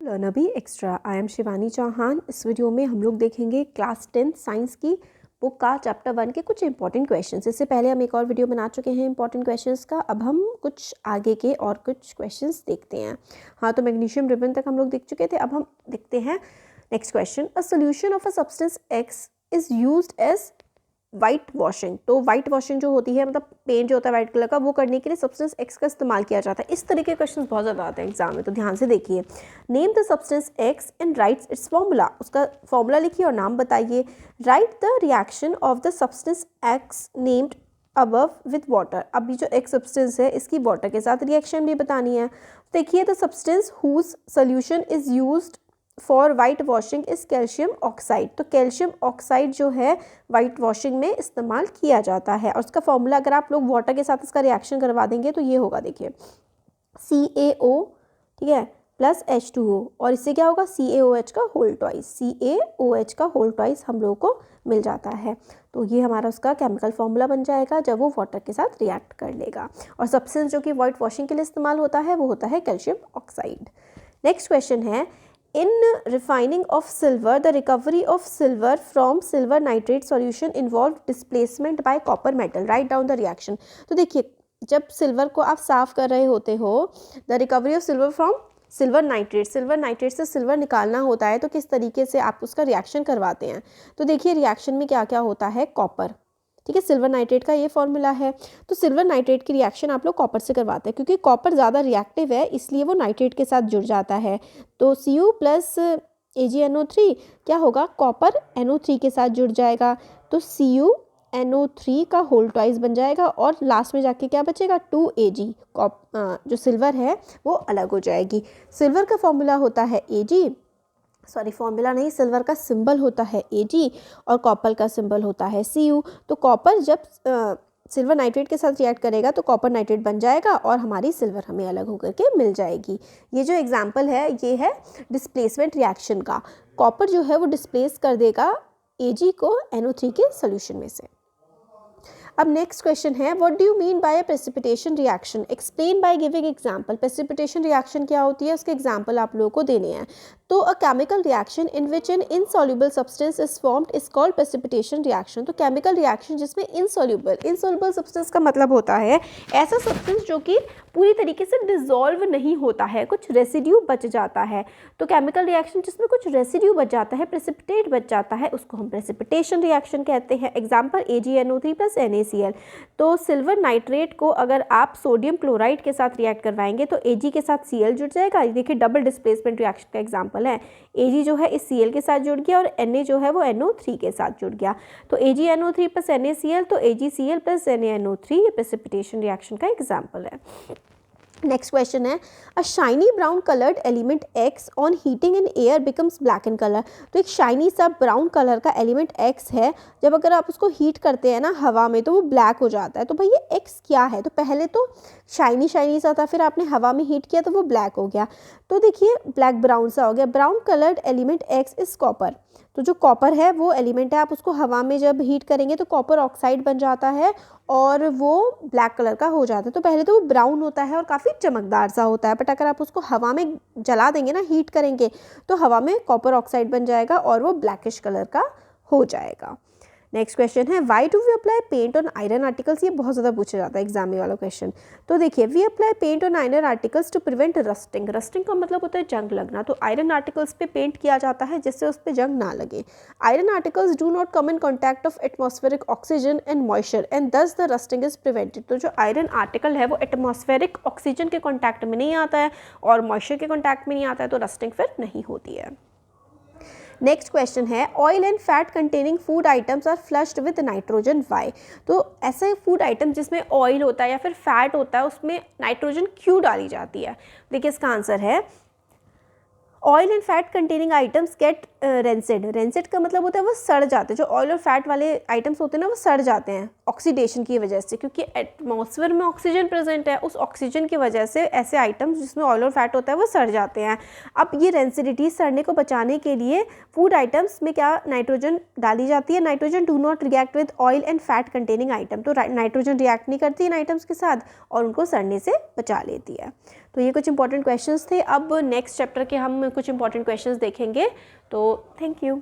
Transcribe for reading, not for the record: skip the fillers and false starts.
Learner be extra. I am Shivani Chauhan. इस video में हम लोग देखेंगे क्लास 10 साइंस की बुक का चैप्टर 1 के कुछ इंपॉर्टेंट क्वेश्चंस। इससे पहले हम एक और वीडियो बना चुके हैं इंपॉर्टेंट क्वेश्चंस का। अब हम कुछ आगे के और कुछ क्वेश्चंस देखते हैं। हाँ, तो मैग्नीशियम रिबन तक हम लोग देख चुके थे। अब हम देखते हैं next question. A solution of a substance X is used as white washing. तो वाइट वॉशिंग जो होती है, मतलब पेंट जो होता है वाइट कलर का, वो करने के लिए सब्सटेंस एक्स का इस्तेमाल किया जाता है। इस तरीके के क्वेश्चन बहुत ज़्यादा आते हैं एग्जाम में, तो ध्यान से देखिए। Name the substance x and rights it's formula. उसका फॉर्मूला लिखिए और नाम बताइए। Right the reaction of the substance x named above with water. अब ये जो एक सब्सटेंस है, इसकी वाटर के साथ रिएक्शन भी बतानी है। देखिए, the substance whose solution is used for white washing is calcium oxide. तो कैल्शियम ऑक्साइड जो है वाइट वॉशिंग में इस्तेमाल किया जाता है। और उसका फॉर्मूला अगर आप लोग वाटर के साथ इसका रिएक्शन करवा देंगे तो ये होगा, देखिए, CaO, ठीक है, प्लस H2O, और इससे क्या होगा, CaOH का होल ट्वाइस। CaOH का होल ट्वाइस हम लोगों को मिल जाता है। तो ये हमारा उसका केमिकल फॉर्मूला बन जाएगा जब वो वाटर के साथ रिएक्ट कर लेगा। और सब्सटेंस जो कि वाइट वॉशिंग के लिए इस्तेमाल होता है वो होता है कैल्शियम ऑक्साइड। नेक्स्ट क्वेश्चन है, In refining of silver, the recovery of silver from silver nitrate solution involved displacement by copper metal. Write down the reaction. तो देखिए, जब सिल्वर को आप साफ कर रहे होते हो, the recovery of silver from silver nitrate से सिल्वर निकालना होता है, तो किस तरीके से आप उसका रिएक्शन करवाते हैं। तो देखिए, रिएक्शन में क्या क्या होता है, कॉपर, ठीक है, सिल्वर नाइट्रेट का ये फॉर्मूला है। तो सिल्वर नाइट्रेट की रिएक्शन आप लोग कॉपर से करवाते हैं, क्योंकि कॉपर ज़्यादा रिएक्टिव है, इसलिए वो नाइट्रेट के साथ जुड़ जाता है। तो Cu प्लस AgNO3 क्या होगा, कॉपर NO3 के साथ जुड़ जाएगा, तो CuNO3 का होल ट्वाइस बन जाएगा। और लास्ट में जाके क्या बचेगा, 2Ag। जो सिल्वर है वो अलग हो जाएगी। सिल्वर का फॉर्मूला होता है Ag, सॉरी फॉर्मूला नहीं, सिल्वर का सिंबल होता है Ag और कॉपर का सिंबल होता है Cu। तो कॉपर जब सिल्वर नाइट्रेट के साथ रिएक्ट करेगा तो कॉपर नाइट्रेट बन जाएगा और हमारी सिल्वर हमें अलग होकर के मिल जाएगी। ये जो एग्जांपल है ये है डिस्प्लेसमेंट रिएक्शन का। कॉपर जो है वो डिस्प्लेस कर देगा Ag को NO3 के सोल्यूशन में से। अब नेक्स्ट क्वेश्चन है, what do you mean by a precipitation reaction, explain by giving example. Precipitation reaction क्या होती है, उसके एग्जांपल आप लोगों को देने हैं। तो a chemical reaction in which N insoluble substance is formed is called precipitation reaction. तो केमिकल रिएक्शन जिसमें इनसॉल्युबल सब्सटेंस का मतलब होता है ऐसा सब्सटेंस जो कि पूरी तरीके से डिसॉल्व नहीं होता है, कुछ रेसिड्यू बच जाता है। तो केमिकल रिएक्शन जिसमें कुछ रेसिड्यू बच जाता है, प्रेसिपिटेट बच जाता है, उसको हम प्रेसिपिटेशन रिएक्शन कहते हैं। Example AgNO3 plus NaCl। तो सिल्वर नाइट्रेट को अगर आप सोडियम क्लोराइड के साथ रिएक्ट करवाएंगे तो Ag के साथ Cl जुड़ जाएगा। देखिए, डबल डिस्प्लेसमेंट रिएक्शन का एग्जाम्पल है। Ag जो है इस Cl के साथ जुड़ गया और Na जो है वो NO3 के साथ जुड़ गया। तो AgNO3 प्लस NaCl, तो AgCl प्लस NaNO3, ये प्रेसिपिटेशन रिएक्शन का एग्जाम्पल है। नेक्स्ट क्वेश्चन है, अ shiny brown coloured element X on heating in air becomes black in colour. तो एक शाइनी सा ब्राउन कलर का एलिमेंट X है, जब अगर आप उसको हीट करते हैं ना हवा में तो वो ब्लैक हो जाता है। तो भाई ये X क्या है, तो पहले तो शाइनी सा था, फिर आपने हवा में हीट किया तो वो ब्लैक हो गया। तो देखिए, ब्लैक ब्राउन सा हो गया। Brown coloured element X is copper. तो जो कॉपर है वो एलिमेंट है, आप उसको हवा में जब हीट करेंगे तो कॉपर ऑक्साइड बन जाता है और वो ब्लैक कलर का हो जाता है। तो पहले तो वो ब्राउन होता है और काफ़ी चमकदार सा होता है, बट अगर आप उसको हवा में जला देंगे ना, हीट करेंगे, तो हवा में कॉपर ऑक्साइड बन जाएगा और वो ब्लैकिश कलर का हो जाएगा। नेक्स्ट क्वेश्चन है, why do we apply paint on iron articles. ये बहुत ज़्यादा पूछा जाता है एग्जाम में वाला क्वेश्चन। तो देखिए, we apply paint on iron articles to prevent rusting. Rusting का मतलब होता है जंग लगना। तो आयरन आर्टिकल्स पे पेंट किया जाता है जिससे उस पर जंग ना लगे। Iron articles do not come in contact of atmospheric oxygen and moisture and दस द रस्टिंग इज प्रिवेंटेड। तो जो आयरन आर्टिकल है वो एटमॉस्फेरिक ऑक्सीजन के कॉन्टैक्ट में नहीं आता है और मॉइस्चर के कॉन्टैक्ट में नहीं आता है, तो रस्टिंग फिर नहीं होती है। नेक्स्ट क्वेश्चन है, oil and fat containing food items are flushed with nitrogen why. तो ऐसे फूड आइटम जिसमें ऑयल होता है या फिर फैट होता है उसमें नाइट्रोजन क्यों डाली जाती है। देखिए, इसका आंसर है, oil and fat containing items get rancid. Rancid का मतलब होता है वो सड़ जाते हैं। जो ऑयल और फैट वाले आइटम्स होते हैं ना वो सड़ जाते हैं ऑक्सीडेशन की वजह से, क्योंकि एटमॉस्फेयर में ऑक्सीजन प्रेजेंट है, उस ऑक्सीजन की वजह से ऐसे आइटम्स जिसमें ऑयल और फैट होता है वो सड़ जाते हैं। अब ये रेंसिडिटी, सड़ने को बचाने के लिए फूड आइटम्स में क्या नाइट्रोजन डाली जाती है। Nitrogen do not react with oil and fat containing item. तो नाइट्रोजन रिएक्ट नहीं करती इन आइटम्स के साथ और उनको सड़ने से बचा लेती है। तो ये कुछ इंपॉर्टेंट क्वेश्चंस थे। अब नेक्स्ट चैप्टर के हम कुछ इंपॉर्टेंट क्वेश्चंस देखेंगे। तो थैंक यू।